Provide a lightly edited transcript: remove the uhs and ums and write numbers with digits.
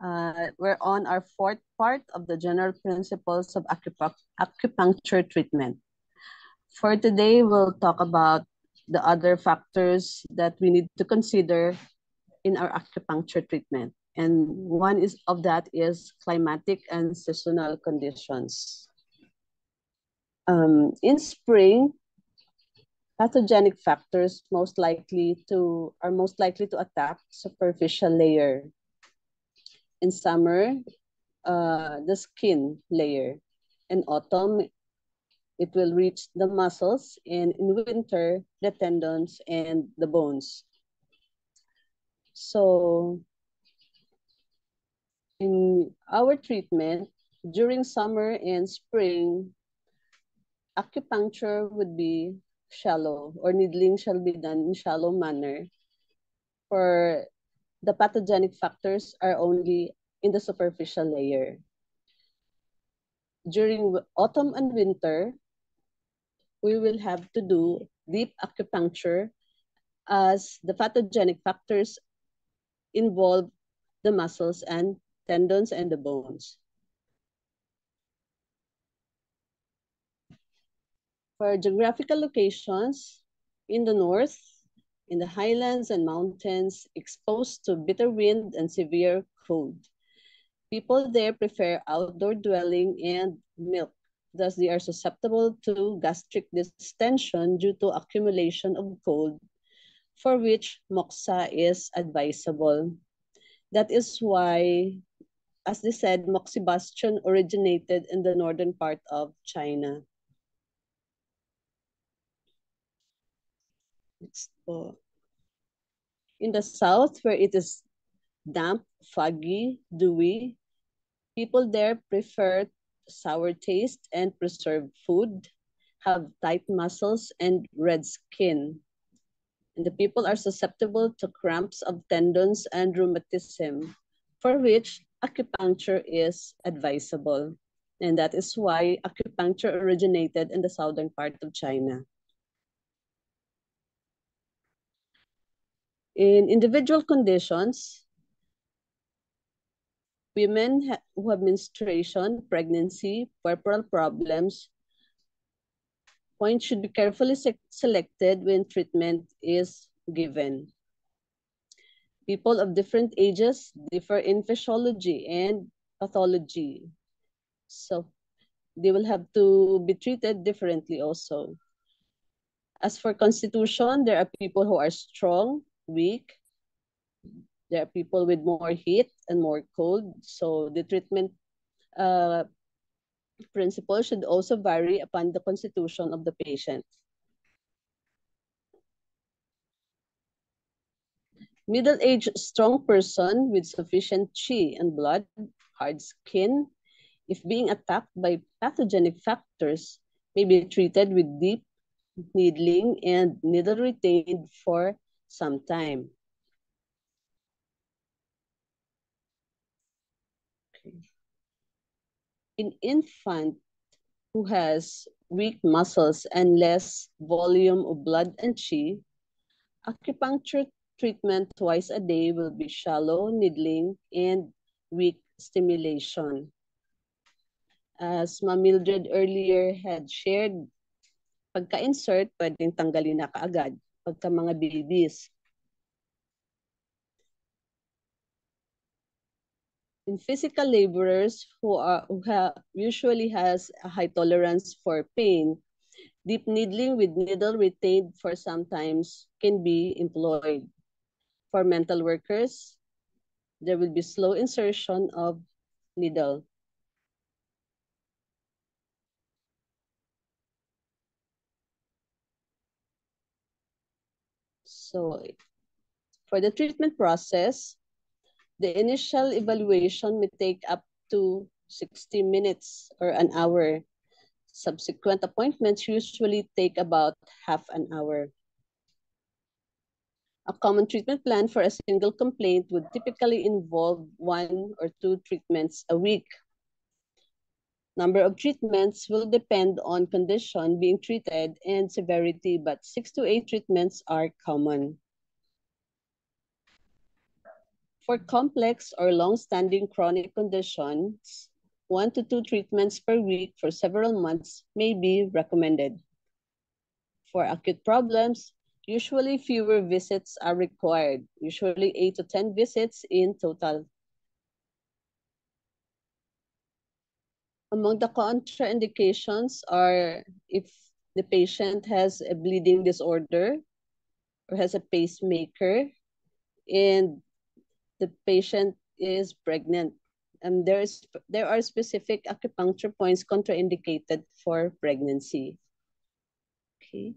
We're on our fourth part of the general principles of acupuncture treatment. For today, we'll talk about the other factors that we need to consider in our acupuncture treatment. And one is of that is climatic and seasonal conditions. In spring, pathogenic factors are most likely to attack superficial layer. In summer, the skin layer. In autumn, it will reach the muscles, and in winter, the tendons and the bones. So in our treatment, during summer and spring, acupuncture would be shallow, or needling shall be done in shallow manner, for the pathogenic factors are only in the superficial layer. During autumn and winter, we will have to do deep acupuncture as the pathogenic factors involve the muscles and tendons and the bones. For geographical locations, in the north, in the highlands and mountains exposed to bitter wind and severe cold, people there prefer outdoor dwelling and milk. Thus, they are susceptible to gastric distension due to accumulation of cold, for which moxa is advisable. That is why, as they said, moxibustion originated in the northern part of China. Next po. In the south, where it is damp, foggy, dewy, people there prefer sour taste and preserved food, have tight muscles and red skin. And the people are susceptible to cramps of tendons and rheumatism, for which acupuncture is advisable. And that is why acupuncture originated in the southern part of China. In individual conditions, women who have menstruation, pregnancy, puerperal problems, points should be carefully selected when treatment is given. People of different ages differ in physiology and pathology. So they will have to be treated differently also. As for constitution, there are people who are strong, weak. There are people with more heat and more cold. So the treatment principle should also vary upon the constitution of the patient. Middle-aged strong person with sufficient qi and blood, hard skin, if being attacked by pathogenic factors, may be treated with deep needling and needle retained for some time. Okay. In infant who has weak muscles and less volume of blood and qi, acupuncture treatment twice a day will be shallow needling and weak stimulation. As Ma'am Mildred earlier had shared, pagka-insert, pwedeng tanggalin na kaagad pagka mga babies. In physical laborers who usually has a high tolerance for pain, deep needling with needle retained for sometimes can be employed. For mental workers, there will be slow insertion of needle. So for the treatment process, the initial evaluation may take up to 60 minutes or an hour. Subsequent appointments usually take about half an hour. A common treatment plan for a single complaint would typically involve 1 or 2 treatments a week. Number of treatments will depend on condition being treated and severity, but 6 to 8 treatments are common. For complex or long-standing chronic conditions, 1 to 2 treatments per week for several months may be recommended. For acute problems, usually fewer visits are required, usually 8 to 10 visits in total. Among the contraindications are if the patient has a bleeding disorder or has a pacemaker and the patient is pregnant. There are specific acupuncture points contraindicated for pregnancy. Okay.